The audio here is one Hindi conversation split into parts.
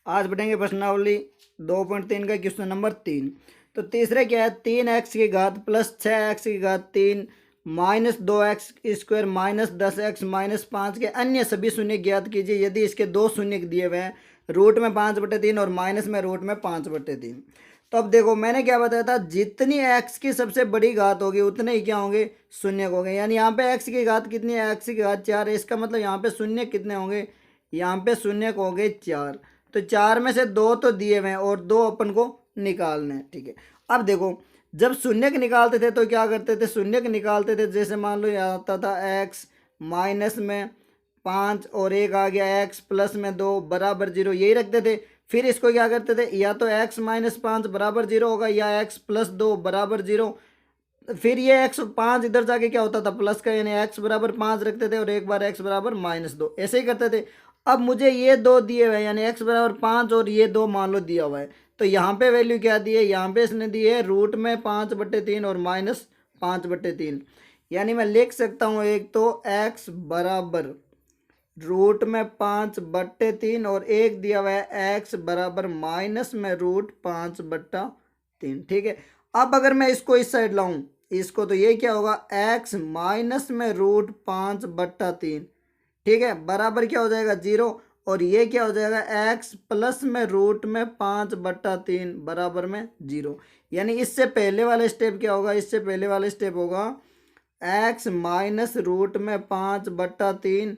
आज बढ़ेंगे प्रश्नावली 2.3 का क्वेश्चन नंबर 3। तो तीसरे क्या है, 3x की घात प्लस 6x की घात 3 minus 2x square minus 10x minus 5 के अन्य सभी शून्य ज्ञात कीजिए यदि इसके दो शून्य दिए हुए हैं, रूट में 5/3 और माइनस में रूट में 5/3। तो अब देखो मैंने क्या बताया था, जितनी x की सबसे बड़ी घात होगी उतने ही क्या होंगे, शून्य होंगे। यानी यहाँ पे x की घात कितनी है, x की घात 4 है। इसका मतलब यहाँ पे शून्य कितने होंगे, यहाँ पे शून्य होंगे 4। तो 4 में से 2 तो दिए हुए हैं और 2 अपन को निकालने हैं। ठीक है, अब देखो जब शून्य के निकालते थे तो क्या करते थे, शून्य के निकालते थे जैसे मान लो यहाँ आता था x माइनस में 5 और एक आ गया x प्लस में 2 बराबर 0, यही रखते थे। फिर इसको क्या करते थे, या तो x माइनस 5 बराबर 0 होगा या x प्लस 2 बराबर 0। फिर ये x5 इधर जाके क्या होता था, प्लस का, यानी x बराबर 5 रखते थे और एक बार x बराबर -2, ऐसे ही करते थे। अब मुझे ये दो दिए हुए हैं, यानी x बराबर 5 और ये 2 मान लो दिया हुआ है। तो यहाँ पे वैल्यू क्या दी है, यहाँ पे इसने दी है रूट में 5/3 और माइनस 5/3। यानी मैं लिख सकता हूँ एक तो x बराबर रूट में 5/3 और एक दिया हुआ है x बराबर माइनस में रूट 5/3। ठीक है, अब अगर मैं इसको इस साइड लाऊं इसको, तो ये क्या होगा, x माइनस में रूट 5/3। ठीक है, बराबर क्या हो जाएगा 0, और ये क्या हो जाएगा x प्लस में रूट में 5/3 बराबर में 0। यानी इससे पहले वाला स्टेप क्या होगा, इससे पहले वाला स्टेप होगा x माइनस रूट में 5/3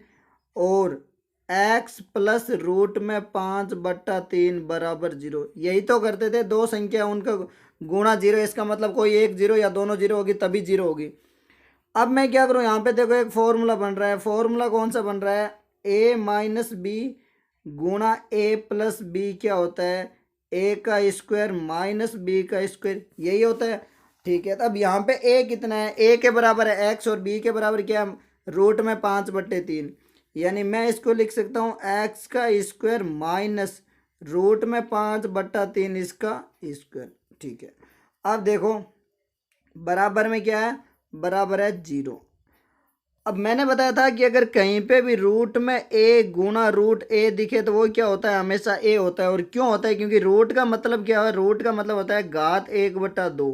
और x प्लस रूट में 5/3 बराबर 0। यही तो करते थे, दो संख्या उनका गुणा 0, इसका मतलब कोई एक 0 या दोनों 0 होगी तभी 0 होगी। अब मैं क्या करूं, यहाँ पे देखो एक फॉर्मूला बन रहा है। फॉर्मूला कौन सा बन रहा है, a माइनस बी गुणा a प्लस बी क्या होता है, a का स्क्वायर माइनस b का स्क्वायर, यही होता है। ठीक है, अब यहाँ पे a कितना है, a के बराबर है x और b के बराबर क्या, रूट में 5/3। यानी मैं इसको लिख सकता हूँ x का स्क्वायर माइनस रूट में 5/3 इसका स्क्वायर। ठीक है, अब देखो बराबर में क्या है, बराबर है 0। अब मैंने बताया था कि अगर कहीं पे भी रूट में a गुणा रूट a दिखे तो वो क्या होता है, हमेशा a होता है। और क्यों होता है, क्योंकि रूट का मतलब क्या है, रूट का मतलब होता है घात 1/2।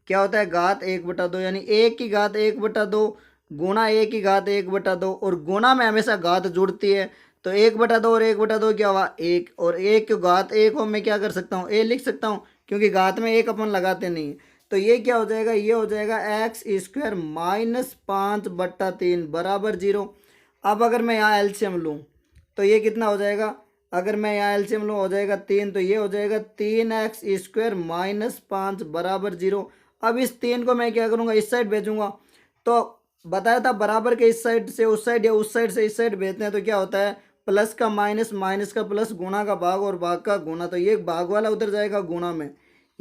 क्या होता है, घात 1/2। यानी a की घात 1/2 गुणा a की घात 1/2, और गुणा में हमेशा घात जुड़ती है। तो 1/2 और 1/2 क्या हुआ, 1, और 1 की घात 1 हो मैं क्या कर सकता हूँ, a लिख सकता हूँ, क्योंकि घात में 1 अपन लगाते नहीं। तो ये क्या हो जाएगा, ये हो जाएगा एक्स स्क्वायर माइनस 5/3 बराबर 0। अब अगर मैं यहाँ एलसीएम लूँ तो ये कितना हो जाएगा, अगर मैं यहाँ एलसीएम लूँ हो जाएगा 3, तो ये हो जाएगा 3x स्क्वायर माइनस 5 बराबर 0। अब इस 3 को मैं क्या करूँगा, इस साइड भेजूँगा। तो बताया था बराबर के इस साइड से उस साइड या उस साइड से इस साइड भेजते हैं तो क्या होता है, प्लस का माइनस, माइनस का प्लस, गुणा का भाग और भाग का गुणा। तो ये भाग वाला उधर जाएगा गुणा में,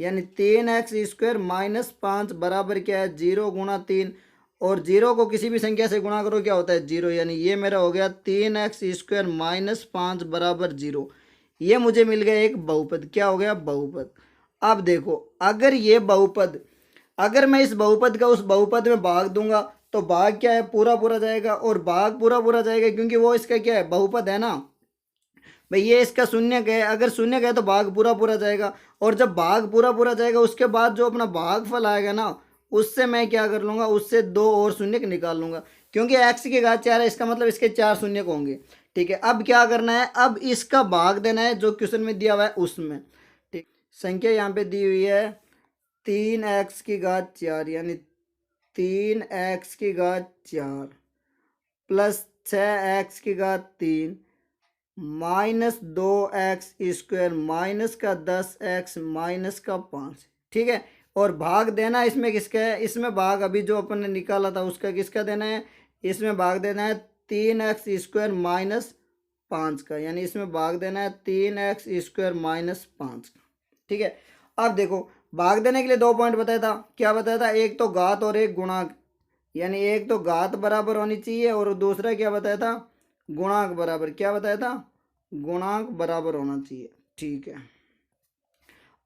यानी 3x स्क्वायर माइनस 5 बराबर क्या है 0 गुणा 3, और 0 को किसी भी संख्या से गुणा करो क्या होता है 0। यानी ये मेरा हो गया 3x स्क्वायर माइनस 5 बराबर 0। ये मुझे मिल गया एक बहुपद, क्या हो गया, बहुपद। अब देखो अगर ये बहुपद, अगर मैं इस बहुपद का उस बहुपद में भाग दूंगा तो भाग क्या है, पूरा पूरा जाएगा, और भाग पूरा पूरा जाएगा क्योंकि वो इसका क्या है, बहुपद है ना भाई। ये इसका शून्य है, अगर शून्य है तो भाग पूरा पूरा जाएगा, और जब भाग पूरा पूरा जाएगा उसके बाद जो अपना भागफल आएगा ना, उससे मैं क्या कर लूँगा, उससे 2 और शून्य निकाल लूँगा, क्योंकि x की घात 4 है, इसका मतलब इसके 4 शून्य होंगे। ठीक है, अब क्या करना है, अब इसका भाग देना है जो क्वेश्चन में दिया हुआ है उसमें। ठीक, संख्या यहाँ पे दी हुई है 3x की घात 4, यानी 3x की घात 4 प्लस 6x की घात 3 -2x स्क्वायर माइनस का 10x माइनस का 5। ठीक है, और भाग देना इसमें किसका है, इसमें भाग अभी जो अपन ने निकाला था उसका किसका देना है, इसमें भाग देना है 3x स्क्वायर माइनस 5 का, यानी इसमें भाग देना है 3x स्क्वायर माइनस 5 का। ठीक है, अब देखो भाग देने के लिए 2 पॉइंट बताया था, क्या बताया था, एक तो घात और एक गुणांक। यानी एक तो घात बराबर होनी चाहिए और दूसरा क्या बताया था, गुणांक बराबर, क्या बताया था, गुणांक बराबर होना चाहिए। ठीक है,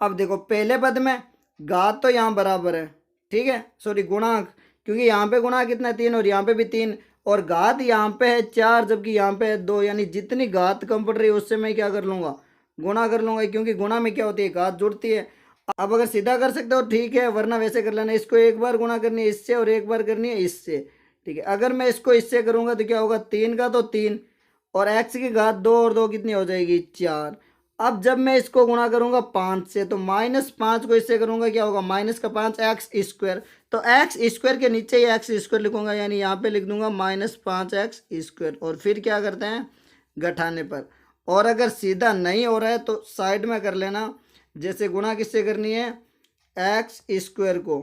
अब देखो पहले पद में घात तो यहाँ बराबर है, ठीक है, सॉरी गुणांक, क्योंकि यहाँ पे गुणांक कितना है 3 और यहाँ पे भी 3, और घात यहाँ पे है 4 जबकि यहाँ पे है 2, यानी जितनी घात कम पड़ रही है उससे मैं क्या कर लूँगा, गुणा कर लूँगा, क्योंकि गुणा में क्या होती है, घात जुड़ती है। अब अगर सीधा कर सकते हो ठीक है, वरना वैसे कर लेना, इसको एक बार गुणा करनी है इससे और एक बार करनी है इससे। ठीक है, अगर मैं इसको इससे करूँगा तो क्या होगा, 3 का तो 3 और एक्स की घात 2 और 2 कितनी हो जाएगी, 4। अब जब मैं इसको गुणा करूँगा 5 से तो -5 को इससे करूँगा क्या होगा, -5 एक्स स्क्वायर। तो एक्स स्क्वायर के नीचे ही एक्स स्क्वायर लिखूंगा, यानी यहाँ पे लिख दूंगा -5 एक्स स्क्वायर। और फिर क्या करते हैं, घटाने पर। और अगर सीधा नहीं हो रहा है तो साइड में कर लेना, जैसे गुणा किससे करनी है, एक्स स्क्वायर को।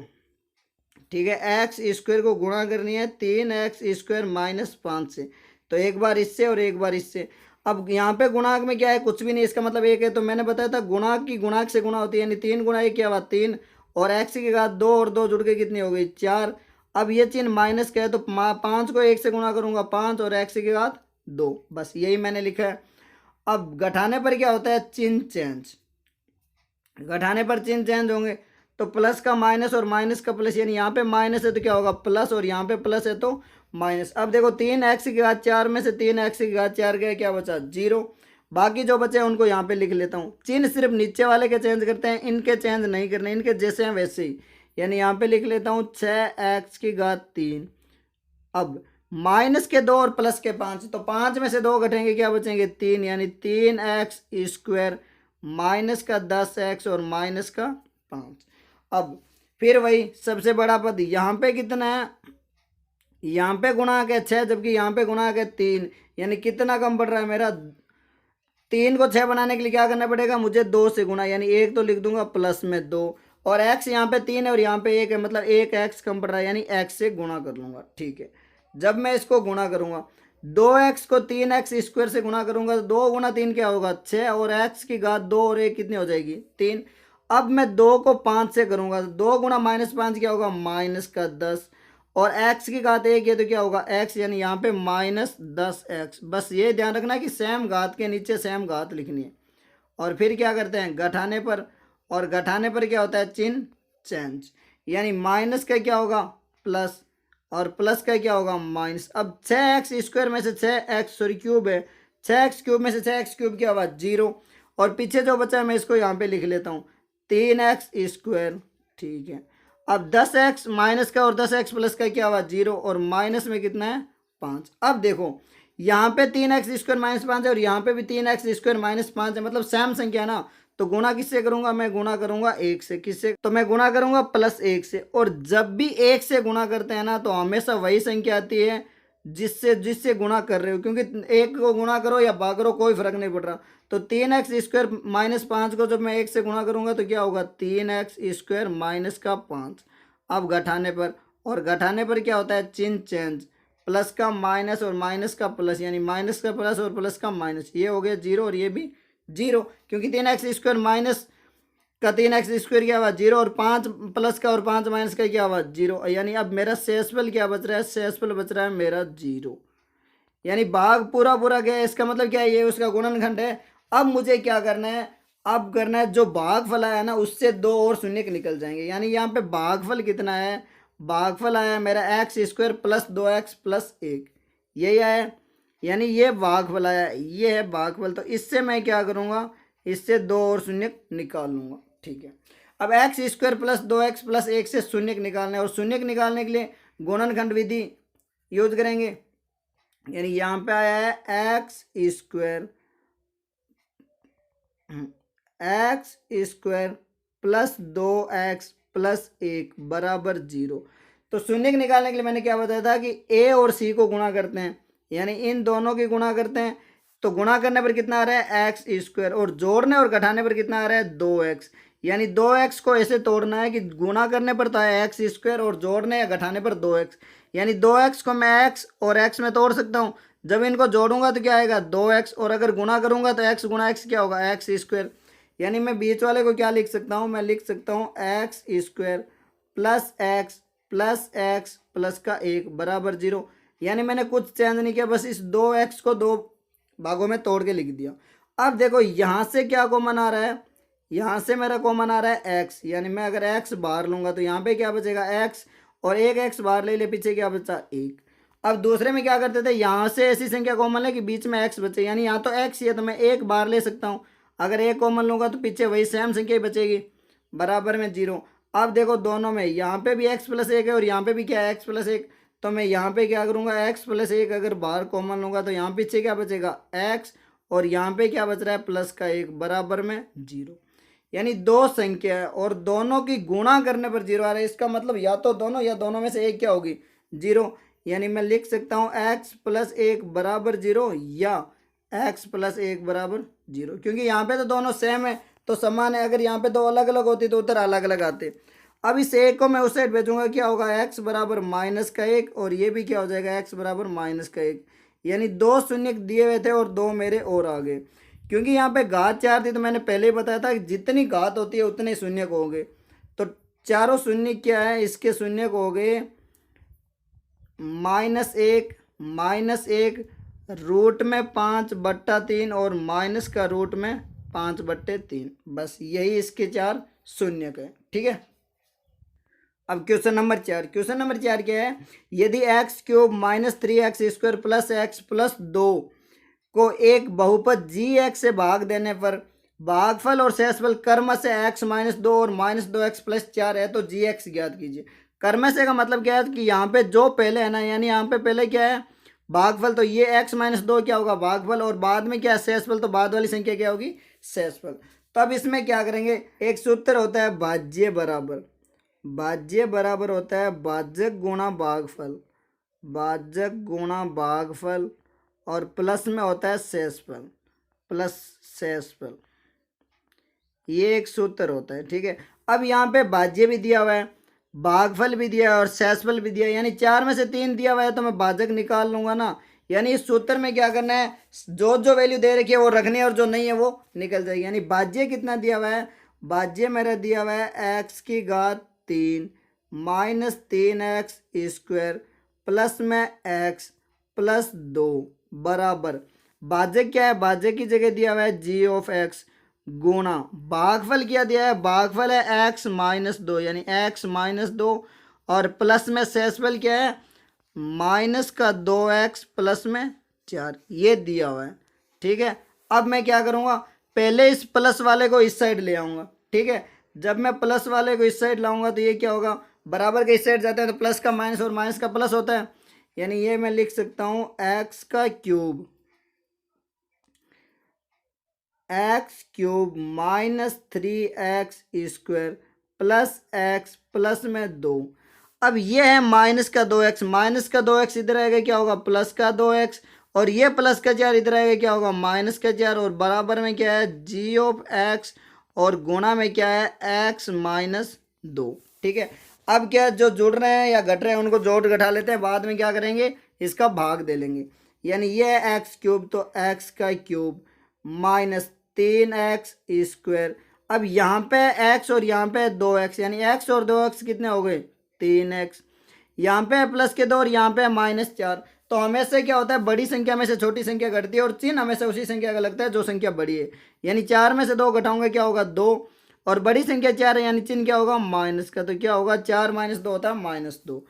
ठीक है, एक्स स्क्वायर को गुणा करनी है 3x स्क्वायर -5 से। तो एक बार इससे और एक बार इससे। अब यहाँ पे गुणांक में क्या है, कुछ भी नहीं, इसका मतलब एक है। तो मैंने बताया था गुणांक की गुणांक से गुणा होती है, यानी 3 गुणा 1 क्या हुआ 3, और एक्स की घात 2 और 2 जुड़ के कितनी हो गई 4। अब ये चिन्ह माइनस का है तो 5 को 1 से गुणा करूंगा 5 और एक्स की घात 2, बस यही मैंने लिखा है। अब घटाने पर क्या होता है, चिन्ह चेंज। घटाने पर चिन्ह चेंज होंगे, तो प्लस का माइनस और माइनस का प्लस, यानी यहाँ पे माइनस है तो क्या होगा प्लस, और यहाँ पे प्लस है तो माइनस। अब देखो 3x की घात 4 में से 3x की घात 4 गए, क्या बचा 0। बाकी जो बचे हैं उनको यहाँ पे लिख लेता हूँ। चिन्ह सिर्फ नीचे वाले के चेंज करते हैं, इनके चेंज नहीं करने, इनके जैसे हैं वैसे ही। यानी यहाँ पे लिख लेता हूँ 6x की घात 3। अब माइनस के 2 और प्लस के 5, तो 5 में से 2 घटेंगे, क्या बचेंगे 3, यानी 3x स्क्वायर माइनस का 10x और माइनस का 5। अब फिर वही सबसे बड़ा पद यहाँ पे कितना है, यहाँ पे गुणांक है 6, जबकि यहाँ पे गुणांक है 3, यानी कितना कम पड़ रहा है मेरा, 3 को 6 बनाने के लिए क्या करना पड़ेगा मुझे, 2 से गुणा, यानी 1 तो लिख दूंगा प्लस में 2, और x यहाँ पे 3 है और यहाँ पे 1 है, मतलब 1x कम पड़ रहा है, यानी x से गुणा कर लूंगा। ठीक है, जब मैं इसको गुणा करूंगा 2x को 3x स्क्वायर से गुणा करूंगा तो 2 गुणा 3 क्या होगा 6, और x की घात 2 और 1 कितनी हो जाएगी 3। अब मैं 2 को 5 से करूंगा तो 2 गुणा -5 क्या होगा -10, और x की घात 1 है तो क्या होगा x, यानी यहाँ पे -10x। बस ये ध्यान रखना कि सेम घात के नीचे सेम घात लिखनी है। और फिर क्या करते हैं घटाने पर, और घटाने पर क्या होता है चिन्ह चेंज, यानी माइनस का क्या होगा प्लस, और प्लस का क्या होगा माइनस। अब 6x स्क्वायर में से 6x सॉरी क्यूब है, 6x क्यूब में से 6x क्यूब क्या होगा 0, और पीछे जो बचा है मैं इसको यहाँ पे लिख लेता हूँ 3x स्क्वायर। ठीक है, अब 10x माइनस का और 10x प्लस का क्या हुआ 0, और माइनस में कितना है 5। अब देखो यहाँ पे 3x स्क्वायर -5 है और यहाँ पे भी 3x स्क्वायर -5 है, मतलब सेम संख्या ना। तो गुणा किससे करूंगा, मैं गुणा करूंगा 1 से। किससे, तो मैं गुणा करूंगा +1 से। और जब भी 1 से गुणा करते हैं ना तो हमेशा वही संख्या आती है जिससे जिससे गुणा कर रहे हो, क्योंकि 1 को गुणा करो या भाग करो कोई फर्क नहीं पड़ रहा। तो 3x स्क्वायर -5 को जब मैं 1 से गुणा करूंगा तो क्या होगा 3x स्क्वायर माइनस का 5। अब घटाने पर, और घटाने पर क्या होता है चिन्ह चेंज, प्लस का माइनस और माइनस का प्लस, यानी माइनस का प्लस और प्लस का माइनस, ये हो गया 0 और ये भी 0, क्योंकि 3x स्क्वायर माइनस का 3x स्क्वायर क्या हुआ 0, और 5 प्लस का और 5 माइनस का क्या हुआ 0, यानी अब मेरा शेषफल क्या बच रहा है, शेषफल बच रहा है मेरा 0। यानी भाग पूरा पूरा गया, इसका मतलब क्या है ये उसका गुणनखंड है। अब मुझे क्या करना है, अब करना है जो भागफल आया ना उससे 2 और शून्य निकल जाएंगे, यानी यहाँ पे भागफल कितना है, भागफल आया मेरा x square plus 2x plus 1, यही आया, यानी ये भागफल आया, ये है भागफल। तो इससे मैं क्या करूँगा, इससे 2 और शून्य निकाल लूँगा। ठीक है, अब x square plus 2x plus 1 से शून्य निकालना है, और शून्य निकालने के लिए गुणनखंड विधि यूज करेंगे। यानी यहाँ पे आया है x square plus 2x plus 1 बराबर 0। तो शून्य निकालने के लिए मैंने क्या बताया था कि a और c को गुणा करते हैं, यानी इन दोनों की गुणा करते हैं। तो गुणा करने पर कितना आ रहा है एक्स स्क्वायर, और जोड़ने और घटाने पर कितना आ रहा है 2x, यानी 2x को ऐसे तोड़ना है कि गुणा करने पर तो आया एक्स स्क्वायर और जोड़ने या घटाने पर 2x, यानी 2x को मैं x और x में तोड़ सकता हूँ। जब इनको जोड़ूंगा तो क्या आएगा 2x, और अगर गुणा करूंगा तो x गुणा x क्या होगा एक्स स्क्वायर। यानी मैं बीच वाले को क्या लिख सकता हूँ, मैं लिख सकता हूँ x square plus x plus का 1 बराबर 0। यानी मैंने कुछ चेंज नहीं किया, बस इस 2x को 2 भागों में तोड़ के लिख दिया। अब देखो यहाँ से क्या कॉमन आ रहा है, यहाँ से मेरा कॉमन आ रहा है x, यानी मैं अगर x बाहर लूँगा तो यहाँ पे क्या बचेगा x, और एक x बाहर ले ले पीछे क्या बचा 1। अब दूसरे में क्या करते थे, यहाँ से ऐसी संख्या कॉमन है कि बीच में x बचे, यानी यहाँ तो x ही है तो मैं 1 बाहर ले सकता हूँ। अगर एक कॉमन लूँगा तो पीछे वही सेम संख्या ही बचेगी, बराबर में 0। अब देखो दोनों में यहाँ पे भी x+1 है और यहाँ पे भी क्या है x+1, तो मैं यहाँ पे क्या करूँगा x+1 अगर बाहर कॉमन लूँगा तो यहाँ पीछे क्या बचेगा x, और यहाँ पे क्या बच रहा है प्लस का 1 बराबर में 0। यानी दो संख्या है और दोनों की गुणा करने पर 0 आ रहा है, इसका मतलब या तो दोनों या दोनों में से एक क्या होगी 0। यानी मैं लिख सकता हूँ x+1 बराबर 0 या x+1 बराबर 0, क्योंकि यहाँ पे तो दोनों सेम है तो समान है। अगर यहाँ पे दो अलग अलग होती तो उधर अलग अलग आते। अब इस एक को मैं उस साइड भेजूंगा, क्या होगा x बराबर -1 और ये भी क्या हो जाएगा x बराबर -1। यानी दो शून्य दिए हुए थे और दो मेरे और आ गए, क्योंकि यहाँ पे घात 4 थी तो मैंने पहले ही बताया था कि जितनी घात होती है उतने शून्य को हो गए। तो चारों शून्य क्या है, इसके शून्य को हो गए -1 रूट में 5/3 और माइनस का रूट में 5/3। बस यही इसके चार शून्य का है, ठीक है। अब क्वेश्चन नंबर 4 क्या है, यदि x³ -3x² plus x plus 2 को एक बहुपद g(x) से भाग देने पर भागफल और शेषफल क्रमशः x -2 और -2x + 4 है तो g(x) ज्ञात कीजिए। क्रमशः का मतलब क्या है कि यहाँ पे जो पहले है ना, यानी यहाँ पे पहले क्या है भागफल, तो ये x -2 क्या होगा भागफल, और बाद में क्या है शेषफल, तो बाद वाली संख्या क्या होगी शेषफल। तो अब इसमें क्या करेंगे, एक सूत्र होता है भाज्य बराबर होता है भाजक गुणा भागफल और प्लस में होता है शेषफल, ये एक सूत्र होता है, ठीक है। अब यहाँ पे भाज्य भी दिया हुआ है, भागफल भी दिया है और शेषफल भी दिया है, यानी 4 में से 3 दिया हुआ है तो मैं भाजक निकाल लूंगा ना। यानी इस सूत्र में क्या करना है, जो वैल्यू दे रखी है वो रखनी है और जो नहीं है वो निकल जाएगी। यानी भाज्य कितना दिया हुआ है, भाज्य मेरा दिया हुआ है x³ -3x² प्लस में x प्लस 2 बराबर, भाजक क्या है, भाजक की जगह दिया हुआ है g(x) गुणा भागफल क्या दिया है, भागफल है x -2 यानी x -2 और प्लस में शेषफल क्या है माइनस का 2x प्लस में 4, ये दिया हुआ है, ठीक है। अब मैं क्या करूँगा, पहले इस प्लस वाले को इस साइड ले आऊँगा, ठीक है। जब मैं प्लस वाले को इस साइड लाऊंगा तो ये क्या होगा, बराबर के इस साइड जाते हैं तो प्लस का माइनस और माइनस का प्लस होता है, यानी ये मैं लिख सकता हूँ x³ -3x² plus x plus में 2। अब ये है -2x इधर आएगा क्या होगा प्लस का 2x, और ये प्लस का 4 इधर आएगा क्या होगा -4, और बराबर में क्या है g(x) और गुणा में क्या है x -2, ठीक है। अब क्या जो जुड़ रहे हैं या घट रहे हैं उनको जोड़ घटा लेते हैं, बाद में क्या करेंगे इसका भाग दे लेंगे। यानी ये x³ तो x³ -3x²। अब यहाँ पे x और यहाँ पे 2x, यानी x और 2x कितने हो गए 3x, यहाँ पे प्लस के 2 और यहाँ पे -4। तो हमेशा क्या होता है बड़ी संख्या में से छोटी संख्या घटती है और चिन्ह हमेशा उसी संख्या का लगता है जो संख्या बड़ी है। यानी 4 में से 2 घटाऊंगा क्या होगा 2, और बड़ी संख्या 4 है यानी चिन्ह क्या होगा माइनस का, तो क्या होगा 4 - 2 होता है -2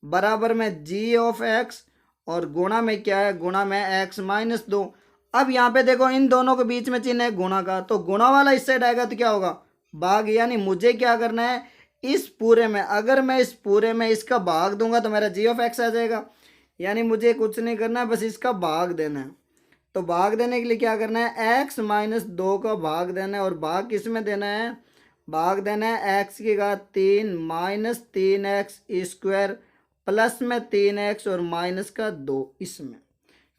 बराबर में g(x) और गुणा में क्या है गुणा में x -2। अब यहाँ पे देखो इन दोनों के बीच में चिन्ह है गुणा का, तो गुणा वाला इस साइड आएगा तो क्या होगा भाग। यानी मुझे क्या करना है इस पूरे में, अगर मैं इस पूरे में इसका भाग दूंगा तो मेरा g(x) आ जाएगा। यानी मुझे कुछ नहीं करना है, बस इसका भाग देना है। तो भाग देने के लिए क्या करना है x -2 का भाग देना है, और भाग किस में देना है, भाग देना है x³ -3x² प्लस में 3x और माइनस का 2 इसमें,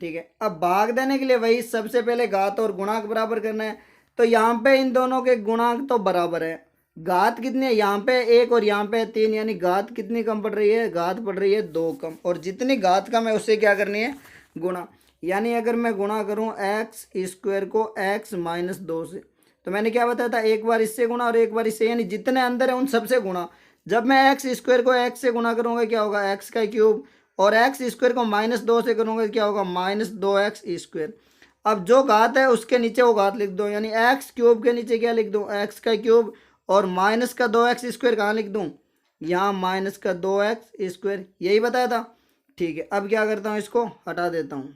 ठीक है। अब भाग देने के लिए वही सबसे पहले घात और गुणांक बराबर करना है। तो यहाँ पे इन दोनों के गुणांक तो बराबर है, घात कितनी है यहाँ पे 1 और यहाँ पे 3, यानी घात कितनी कम पड़ रही है, घात पड़ रही है 2 कम, और जितनी घात कम है उससे क्या करनी है गुणा। यानी अगर मैं गुणा करूँ x² को x -2 से, तो मैंने क्या बताया था एक बार इससे गुणा और एक बार इससे, यानी जितने अंदर है उन सबसे गुणा। जब मैं x² को x से गुणा करूँगा क्या होगा x³ और x² को -2 से करूँगा क्या होगा -2x²। अब जो घात है उसके नीचे वो घात लिख दो, यानी x³ के नीचे क्या लिख दूँ x³ और माइनस का 2x² कहाँ लिख दूँ यहाँ -2x², यही बताया था, ठीक है। अब क्या करता हूँ इसको हटा देता हूँ,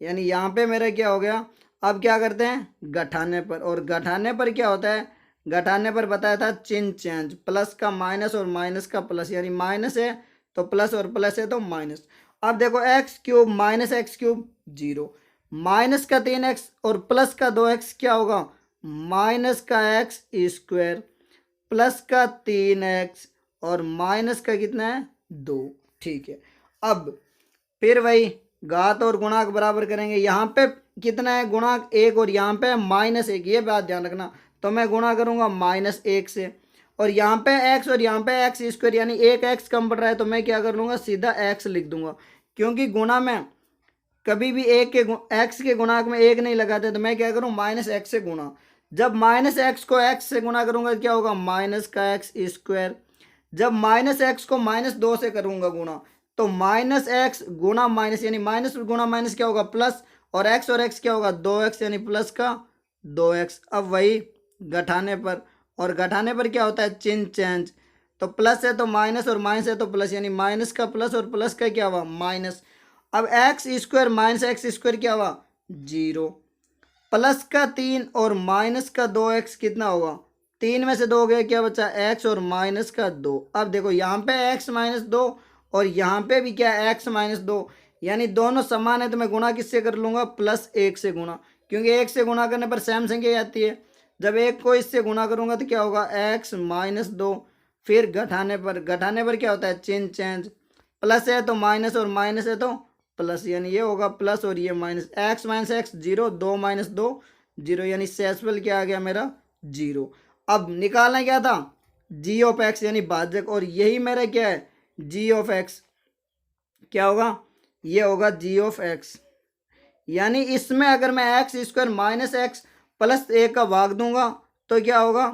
यानी यहाँ पे मेरा क्या हो गया अब क्या करते हैं घटाने पर, और घटाने पर क्या होता है, घटाने पर बताया था चिन्ह चेंज, प्लस का माइनस और माइनस का प्लस, यानी माइनस है तो प्लस और प्लस है तो माइनस। अब देखो x cube minus x cube 0, minus का 3x और प्लस का 2x क्या होगा, माइनस का एक्स स्क्वायर प्लस का 3x और माइनस का कितना है 2। ठीक है, अब फिर वही घात और गुणाक बराबर करेंगे। यहाँ पे कितना है गुणाक 1 और यहाँ पे -1, ये बात ध्यान रखना। तो मैं गुणा करूँगा -1 से, और यहाँ पे x और यहाँ पे एक्स स्क्वायर यानी एक x कम पड़ रहा है, तो मैं क्या कर लूँगा सीधा x लिख दूंगा, क्योंकि गुणा में कभी भी x के गुणाक में 1 नहीं लगाते, तो मैं क्या करूँ -x से गुणा। जब -x को x से गुणा करूँगा क्या होगा माइनस का एक्स स्क्वायर। जब -x को -2 से करूँगा गुणा, तो -x गुणा माइनस, यानी माइनस गुणा माइनस क्या होगा प्लस, और x क्या होगा 2x यानी प्लस का 2x। अब वही घटाने पर, और घटाने पर क्या होता है चिन्ह चेंज, तो प्लस है तो माइनस और माइनस है तो प्लस, यानी माइनस का प्लस और प्लस का क्या हुआ माइनस। अब x square minus x square क्या हुआ 0, प्लस का 3 और माइनस का 2x कितना होगा, 3 में से 2 गया क्या बचा x और माइनस का 2। अब देखो यहाँ पे x -2 और यहाँ पे भी क्या है x -2, यानी दोनों समान है, तो मैं गुणा किससे कर लूँगा +1 से गुणा, क्योंकि 1 से गुणा करने पर सेम संख्या आती है। जब एक को इससे गुणा करूँगा तो क्या होगा x -2। फिर घटाने पर क्या होता है चिन्ह चेंज, प्लस है तो माइनस और माइनस है तो प्लस, यानी ये होगा प्लस और ये माइनस, x -x 0, 2 - 2 0, यानी सेसफल क्या आ गया मेरा 0। अब निकालना क्या था g ऑफ x यानी भाजक, और यही मेरा क्या है g ऑफ x क्या होगा, ये होगा g ऑफ x। यानी इसमें अगर मैं एक्स स्क्वायर -x प्लस 1 का भाग दूंगा तो क्या होगा,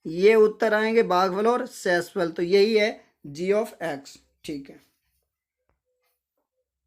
ये उत्तर आएंगे भागफल और शेषफल, तो यही है g ऑफ x। ठीक है।